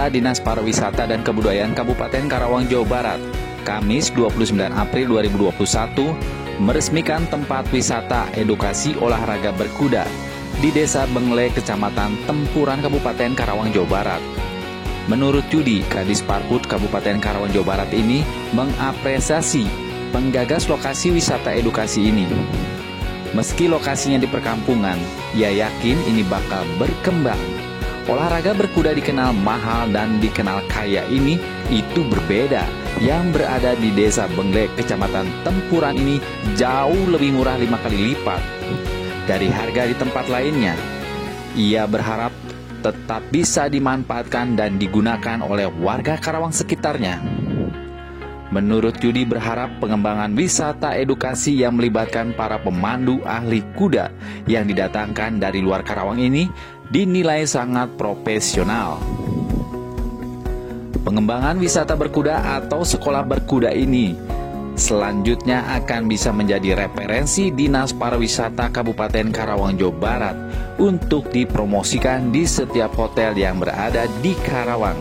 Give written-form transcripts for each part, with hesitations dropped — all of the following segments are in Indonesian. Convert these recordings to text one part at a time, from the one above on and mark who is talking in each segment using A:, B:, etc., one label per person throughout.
A: Kepala Dinas Pariwisata dan Kebudayaan Kabupaten Karawang, Jawa Barat, Kamis 29 April 2021, meresmikan tempat wisata edukasi olahraga berkuda di Desa Bengle, Kecamatan Tempuran, Kabupaten Karawang, Jawa Barat. Menurut Yudi, Kadis Parhut Kabupaten Karawang, Jawa Barat ini mengapresiasi penggagas lokasi wisata edukasi ini. Meski lokasinya di perkampungan, ia yakin ini bakal berkembang. Olahraga berkuda dikenal mahal dan dikenal kaya ini itu berbeda. Yang berada di Desa Bengle, Kecamatan Tempuran ini jauh lebih murah 5 kali lipat dari harga di tempat lainnya. Ia berharap tetap bisa dimanfaatkan dan digunakan oleh warga Karawang sekitarnya. Menurut Yudi, berharap pengembangan wisata edukasi yang melibatkan para pemandu ahli kuda yang didatangkan dari luar Karawang ini dinilai sangat profesional. Pengembangan wisata berkuda atau sekolah berkuda ini selanjutnya akan bisa menjadi referensi Dinas Pariwisata Kabupaten Karawang, Jawa Barat untuk dipromosikan di setiap hotel yang berada di Karawang.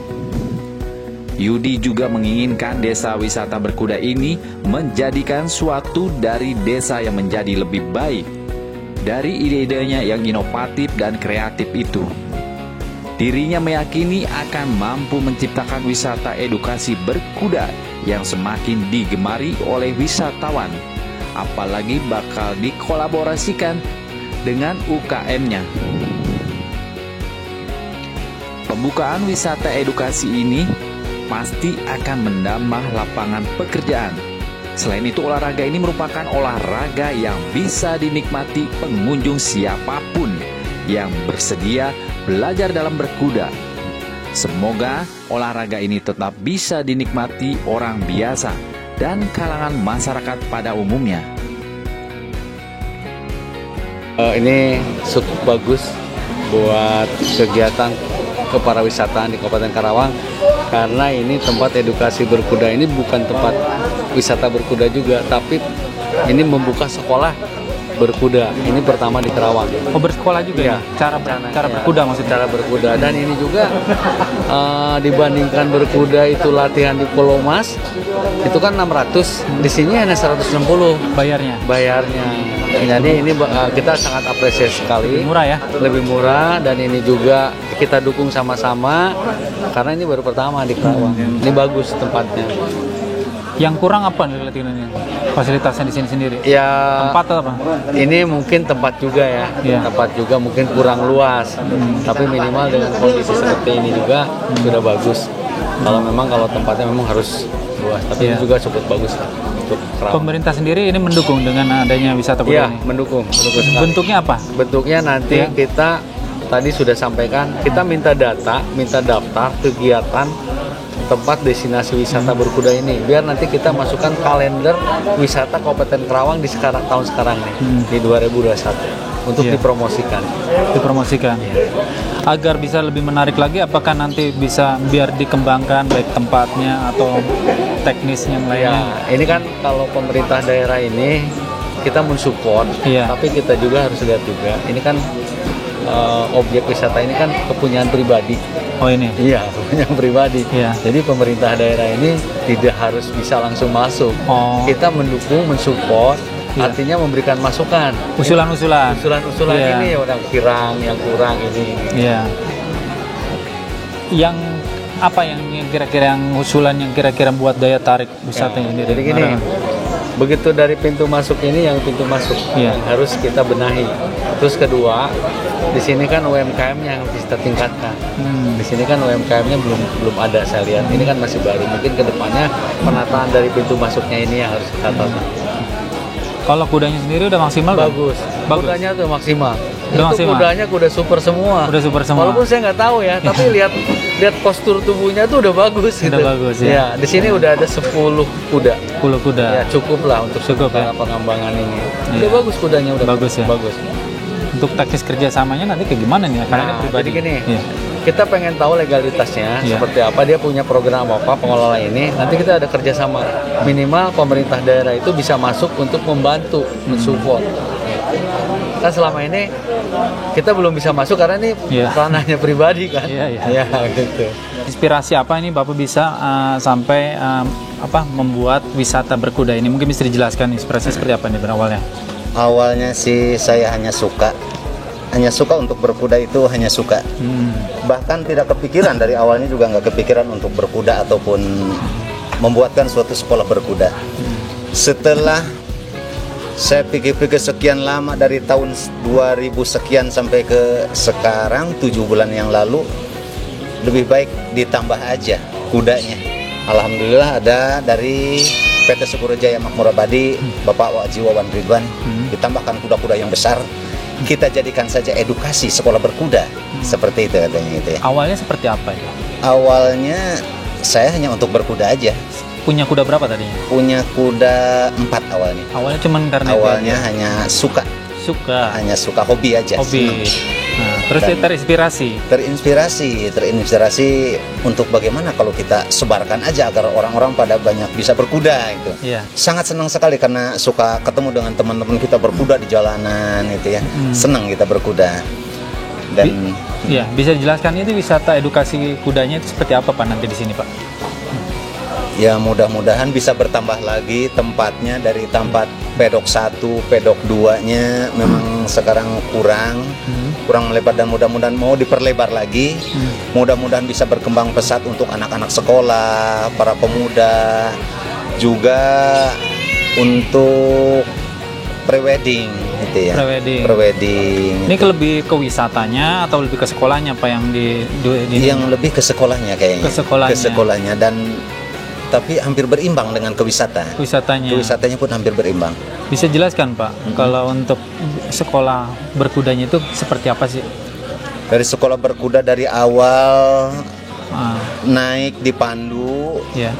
A: Yudi juga menginginkan desa wisata berkuda ini menjadikan suatu dari desa yang menjadi lebih baik dari ide-idenya yang inovatif dan kreatif itu. Dirinya meyakini akan mampu menciptakan wisata edukasi berkuda yang semakin digemari oleh wisatawan, apalagi bakal dikolaborasikan dengan UKM-nya. Pembukaan wisata edukasi ini pasti akan menambah lapangan pekerjaan. Selain itu, olahraga ini merupakan olahraga yang bisa dinikmati pengunjung siapapun yang bersedia belajar dalam berkuda. Semoga olahraga ini tetap bisa dinikmati orang biasa dan kalangan masyarakat pada umumnya.
B: Ini cukup bagus buat kegiatan kepariwisataan di Kabupaten Karawang, karena ini tempat edukasi berkuda ini bukan tempat wisata berkuda juga, tapi ini membuka sekolah berkuda. Ini pertama di Karawang.
C: Oh, bersekolah juga ya? Cara berkuda maksudnya? Cara berkuda.
B: Dan ini juga dibandingkan berkuda itu latihan di Pulau Mas, itu kan 600, di sini hanya 160 bayarnya. Jadi ini kita sangat apresiasi sekali.
C: Lebih murah ya?
B: Lebih murah, dan ini juga kita dukung sama-sama karena ini baru pertama di Karawang. Ini bagus tempatnya.
C: Yang kurang apa nih ini? Fasilitasnya di sini sendiri?
B: Ya,
C: tempat atau apa?
B: Ini mungkin tempat juga ya. Tempat juga mungkin kurang luas. Tapi minimal dengan kondisi seperti ini juga sudah bagus. Kalau tempatnya memang harus luas, tapi ini juga cukup bagus lah untuk Karawang.
C: Pemerintah sendiri ini mendukung dengan adanya wisata kuda ini?
B: Mendukung sekali.
C: Bentuknya apa?
B: Bentuknya nanti kita tadi sudah sampaikan, kita minta daftar kegiatan tempat destinasi wisata berkuda ini, biar nanti kita masukkan kalender wisata Kabupaten Karawang di tahun sekarang nih, di 2021 untuk dipromosikan.
C: Agar bisa lebih menarik lagi, apakah nanti bisa biar dikembangkan baik tempatnya atau teknisnya yang lainnya?
B: Ini kan kalau pemerintah daerah ini kita mensupport, tapi kita juga harus lihat juga, ini kan objek wisata ini kan kepunyaan pribadi.
C: Oh ini?
B: Iya, kepunyaan pribadi. Jadi pemerintah daerah ini tidak harus bisa langsung masuk. Kita mendukung, mensupport, artinya memberikan masukan.
C: Usulan-usulan
B: ini orang kirang, yang kurang ini.
C: Yang apa yang kira-kira yang usulan yang kira-kira buat daya tarik wisata ini?
B: Jadi gini, begitu dari pintu masuk ini, yang pintu masuk yang harus kita benahi. Terus kedua, di sini kan UMKM-nya yang harus kita tingkatkan. Di sini kan UMKM-nya belum ada, saya lihat. Ini kan masih baru. Mungkin kedepannya penataan dari pintu masuknya ini yang harus kita tata.
C: Kalau kudanya sendiri udah maksimal?
B: Bagus. Kudanya tuh maksimal. Kudanya kuda super semua. Walaupun saya nggak tahu ya, tapi lihat postur tubuhnya tuh udah bagus.
C: Udah bagus ya.
B: Di sini udah ada 10 kuda.
C: 10 kuda.
B: Ya, cukup lah untuk pengembangan ini. Udah bagus kudanya, udah
C: bagus ya.
B: Bagus.
C: Untuk teknis kerjasamanya nanti kayak gimana nih? Karena ini pribadi.
B: Jadi gini, kita pengen tahu legalitasnya seperti apa, dia punya program apa, pengelola ini. Nanti kita ada kerjasama. Minimal pemerintah daerah itu bisa masuk untuk membantu, mensupport. kan selama ini kita belum bisa masuk karena ini
C: Iya.
B: ranahnya pribadi kan.
C: Iya.
B: Gitu.
C: Inspirasi apa ini Bapak bisa sampai membuat wisata berkuda ini? Mungkin bisa dijelaskan inspirasi seperti apa nih berawalnya?
D: Awalnya sih saya hanya suka untuk berkuda, itu hanya suka. Bahkan tidak kepikiran, dari awalnya juga nggak kepikiran untuk berkuda ataupun membuatkan suatu sekolah berkuda. Setelah saya pikir-pikir sekian lama, dari tahun 2000 sekian sampai ke sekarang 7 bulan yang lalu, lebih baik ditambah aja kudanya. Alhamdulillah ada dari PT Sekurajaya Makmur Abadi, Bapak Waji Wawan Ridwan, ditambahkan kuda-kuda yang besar. Kita jadikan saja edukasi sekolah berkuda, seperti itu katanya itu ya.
C: Awalnya seperti apa ya?
D: Awalnya saya hanya untuk berkuda aja.
C: Punya kuda berapa tadinya?
D: Punya kuda 4 awalnya.
C: Awalnya cuman karena
D: Awalnya
C: itu aja?
D: hanya suka hobi aja.
C: Hobi.
D: senang.
C: Nah, terus
D: Dan
C: dia
D: terinspirasi untuk bagaimana kalau kita sebarkan aja agar orang-orang pada banyak bisa berkuda itu.
C: Iya.
D: Sangat senang sekali karena suka ketemu dengan teman-teman kita berkuda di jalanan itu ya. Senang kita berkuda. Dan
C: Iya, bisa dijelaskan itu wisata edukasi kudanya itu seperti apa Pak nanti di sini Pak?
D: ya mudah-mudahan bisa bertambah lagi tempatnya, dari tempat pedok 1, pedok 2-nya memang sekarang kurang melebar, dan mudah-mudahan mau diperlebar lagi. Mudah-mudahan bisa berkembang pesat untuk anak-anak sekolah, para pemuda, juga untuk prewedding gitu ya. Prewedding.
C: Ini lebih ke wisatanya atau lebih ke sekolahnya Pak yang di
D: Yang lebih ke sekolahnya kayaknya.
C: Ke sekolahnya.
D: Dan tapi hampir berimbang dengan
C: wisatanya.
D: Wisatanya pun hampir berimbang.
C: Bisa jelaskan Pak, kalau untuk sekolah berkudanya itu seperti apa sih?
D: Dari sekolah berkuda dari awal naik dipandu
C: Ya.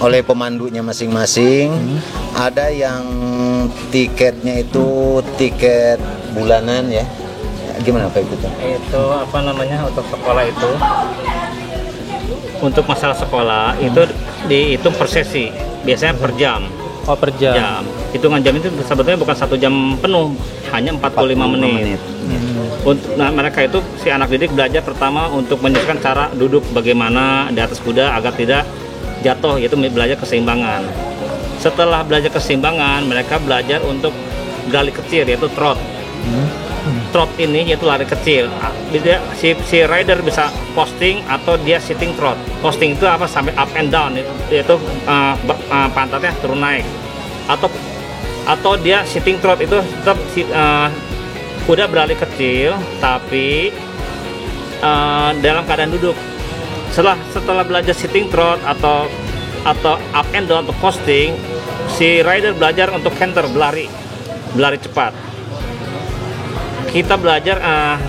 D: oleh pemandunya masing-masing. Ada yang tiketnya itu tiket bulanan ya. Gimana Pak itu?
E: Itu apa namanya, untuk sekolah itu, untuk masalah sekolah itu dihitung per sesi, biasanya per jam.
C: Oh, per jam.
E: Hitungan jam itu sebetulnya bukan 1 jam penuh, hanya 45 menit. Nah, mereka itu, si anak didik belajar pertama untuk menjelaskan cara duduk bagaimana di atas kuda agar tidak jatuh, yaitu belajar keseimbangan. Setelah belajar keseimbangan, mereka belajar untuk berlari kecil, yaitu trot. Trot ini yaitu lari kecil. Si rider bisa posting atau dia sitting trot. Posting itu apa, sampai up and down, yaitu pantatnya turun naik. Atau dia sitting trot, itu tetap kuda berlari kecil tapi dalam keadaan duduk. Setelah belajar sitting trot atau up and down atau posting, si rider belajar untuk canter, berlari cepat. Kita belajar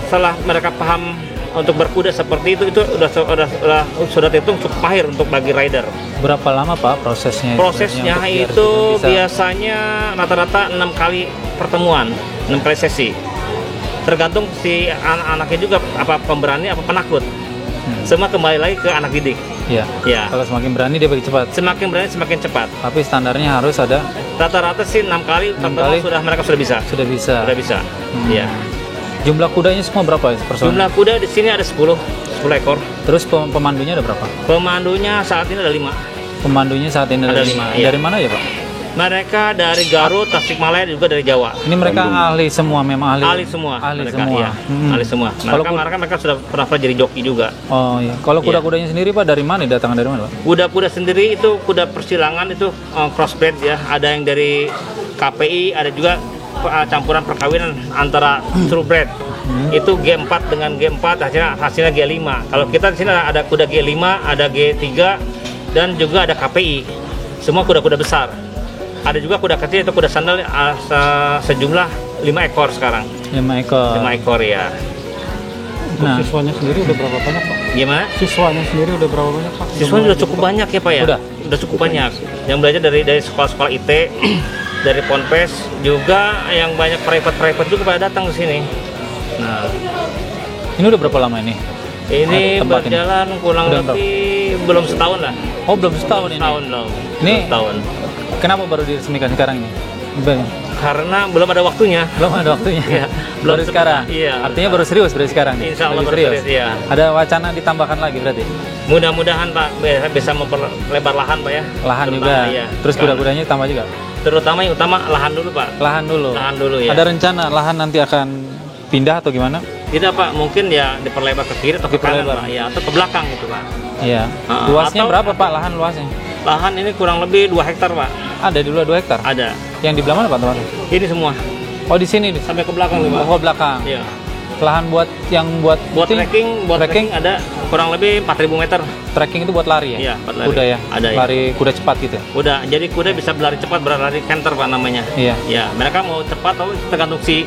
E: setelah mereka paham untuk berkuda seperti itu sudah terhitung cukup mahir untuk bagi rider.
C: Berapa lama Pak prosesnya?
E: Prosesnya itu biasanya rata-rata 6 kali pertemuan, 6 kali sesi. Tergantung si anak-anaknya juga, apa pemberani apa penakut. Semua kembali lagi ke anak didik.
C: Ya. Kalau semakin berani dia bagi cepat.
E: Semakin berani semakin cepat.
C: Tapi standarnya harus ada.
E: Rata-rata sih 6 kali pertemuan mereka sudah bisa.
C: Sudah bisa.
E: Iya.
C: Jumlah kudanya semua berapa ya personil?
E: Jumlah kuda di sini ada 10 ekor.
C: Terus pemandunya ada berapa?
E: Pemandunya saat ini ada 5.
C: Pemandunya saat ini ada 5.
E: Iya.
C: Dari mana ya Pak?
E: Mereka dari Garut, Tasikmalaya, juga dari Jawa.
C: Ini mereka ahli semua, memang ahli.
E: Ahli semua.
C: Ahli
E: mereka,
C: semua.
E: Iya. Ahli semua. Mereka sudah pernah jadi joki juga.
C: Oh iya. Kalau kuda-kudanya sendiri Pak dari mana? Datang dari mana Pak?
E: Kuda-kuda sendiri itu kuda persilangan, itu crossbred ya. Ada yang dari KPI, ada juga campuran perkawinan antara thoroughbred. Itu G4 dengan G4, hasilnya G5. Kalau kita di sini ada kuda G5, ada G3, dan juga ada KPI. Semua kuda-kuda besar. Ada juga kuda kecil, itu kuda sandal, sejumlah 5 ekor sekarang.
C: 5 ekor.
E: 5 ekor ya.
C: Nah,
F: Siswanya sendiri udah berapa banyak Pak?
E: Gimana?
F: Siswanya sendiri udah berapa banyak Pak?
E: Siswanya udah cukup banyak ya Pak ya? Udah cukup banyak. Yang belajar dari sekolah-sekolah IT, dari Ponpes, juga yang banyak private juga pada datang ke sini. Nah,
C: ini udah berapa lama ini?
E: Ini berjalan kurang lebih belum setahun lah.
C: Oh, belum setahun ini.
E: Setahun loh.
C: Ini
E: setahun.
C: Kenapa baru diresmikan sekarang ini?
E: Karena belum ada waktunya.
C: Belum ada waktunya.
E: Iya,
C: Baru sekarang.
E: Iya.
C: Artinya baru serius dari sekarang nih.
E: Insya Allah
C: Lagi
E: baru serius, iya.
C: Ada wacana ditambahkan lagi berarti.
E: Mudah-mudahan Pak bisa memperlebar lahan Pak ya.
C: Lahan
E: Terutama,
C: juga.
E: iya.
C: Terus kuda-kudanya tambah juga.
E: Terutama yang utama lahan dulu Pak.
C: Lahan dulu.
E: Lahan dulu ya.
C: Ada rencana lahan nanti akan pindah atau gimana?
E: Tidak Pak, mungkin ya diperlebar ke kiri atau ke kanan
C: Diperlebar.
E: Pak, ya atau ke belakang gitu Pak.
C: Iya. Luasnya
E: atau-
C: berapa Pak lahan luasnya?
E: Lahan ini kurang lebih 2 hektar Pak.
C: Ada di luar 2 hektar.
E: Ada.
C: Yang di belah mana Pak teman?
E: Ini semua
C: Oh di sini.
E: sampai ke belakang nih Pak.
C: Oh belakang.
E: Iya.
C: Lahan buat yang buat
E: Buat
C: itu,
E: trekking ada kurang lebih 4.000 meter.
C: trekking itu buat lari ya?
E: Iya, buat lari.
C: Kuda ya?
E: Ada ya.
C: Lari kuda cepat gitu ya?
E: Udah, jadi kuda bisa berlari cepat, berlari canter Pak namanya.
C: Iya.
E: Ya, mereka mau cepat atau tergantung si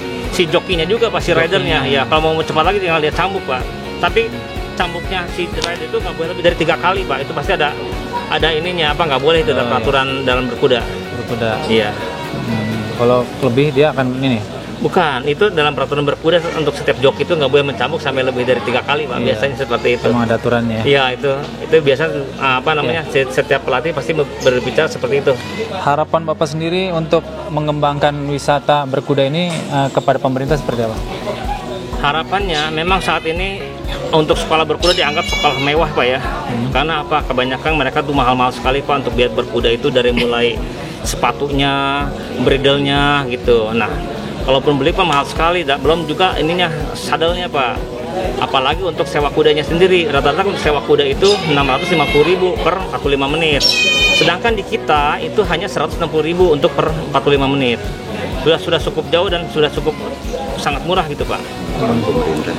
E: jokinya juga Pak, si ridernya. Ya, kalau mau cepat lagi tinggal lihat cambuk Pak. Tapi cambuknya si rider itu nggak boleh lebih dari 3 kali Pak. Itu pasti ada ininya apa nggak boleh itu ada peraturan dalam berkuda.
C: Berkuda.
E: Iya.
C: Kalau lebih dia akan ini.
E: Bukan, itu dalam peraturan berkuda untuk setiap joki itu nggak boleh mencambuk sampai lebih dari 3 kali Pak.
C: Iya.
E: Biasanya seperti itu.
C: Emang ada aturannya ya?
E: Iya, itu biasa apa namanya? Setiap pelatih pasti berbicara seperti itu.
C: Harapan Bapak sendiri untuk mengembangkan wisata berkuda ini kepada pemerintah seperti apa?
E: Harapannya memang saat ini untuk sekolah berkuda dianggap sekolah mewah Pak ya. Karena apa? Kebanyakan mereka tuh mahal-mahal sekali Pak untuk biaya berkuda itu, dari mulai sepatunya, bridle-nya gitu. Nah, kalaupun beli Pak mahal sekali, belum juga ininya sadelnya Pak. Apalagi untuk sewa kudanya sendiri, rata-rata untuk sewa kuda itu 650.000 per 45 menit. Sedangkan di kita itu hanya 160.000 untuk per 45 menit. Sudah cukup jauh dan sudah cukup sangat murah gitu Pak.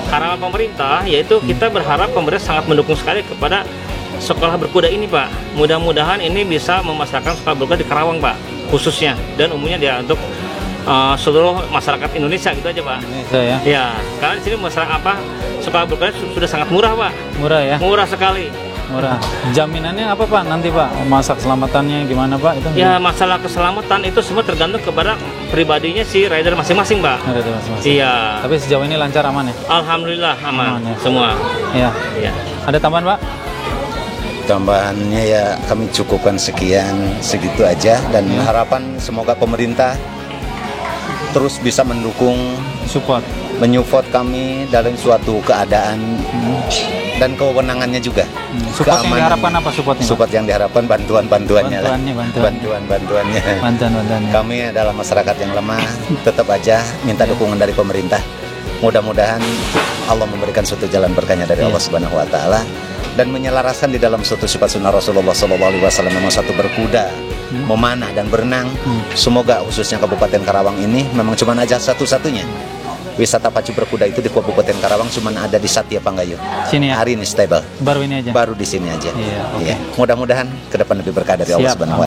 E: Harapan pemerintah yaitu kita berharap pemerintah sangat mendukung sekali kepada sekolah berkuda ini Pak. Mudah-mudahan ini bisa memasarkan sekolah berkuda di Karawang Pak, khususnya, dan umumnya dia untuk seluruh masyarakat Indonesia gitu aja Pak.
C: Indonesia ya?
E: Ya, karena di sini masyarakat sekolah berkuda sudah sangat murah Pak.
C: Murah ya?
E: Murah sekali.
C: Murah. Jaminannya apa Pak nanti Pak? Masa keselamatannya gimana Pak? Itu
E: Ya, masalah keselamatan itu semua tergantung kepada pribadinya si rider masing-masing Pak.
C: ada tuh masing-masing.
E: Iya.
C: Tapi sejauh ini lancar aman ya?
E: Alhamdulillah aman,
C: Aman ya?
E: semua.
C: Iya.
E: Iya.
C: Ada tambahan Pak?
D: Tambahannya ya kami cukupkan segitu aja, dan harapan semoga pemerintah terus bisa mendukung,
C: Support.
D: menyupport kami dalam suatu keadaan dan kewenangannya juga.
C: Support yang diharapkan apa supportnya? Pak?
D: Support yang diharapkan bantuan-bantuannya lah.
C: Bantuannya.
D: Bantuan-bantuannya. Kami adalah masyarakat yang lemah, tetap aja minta dukungan dari pemerintah. Mudah-mudahan Allah memberikan suatu jalan berkahnya dari Allah Subhanahu wa taala, dan menyelaraskan di dalam suatu sifat sunnah Rasulullah SAW, memang satu berkuda, memanah dan berenang. Semoga khususnya Kabupaten Karawang ini memang cuma aja satu-satunya wisata pacu berkuda itu di Kabupaten Karawang, cuma ada di Satya Panggayu.
C: Sini ya?
D: Hari ini stable.
C: Baru ini aja?
D: Baru di sini aja.
C: Iya, oke.
D: Iya. Mudah-mudahan ke depan lebih berkah dari Allah
C: Siap.
D: Subhanahu wa taala.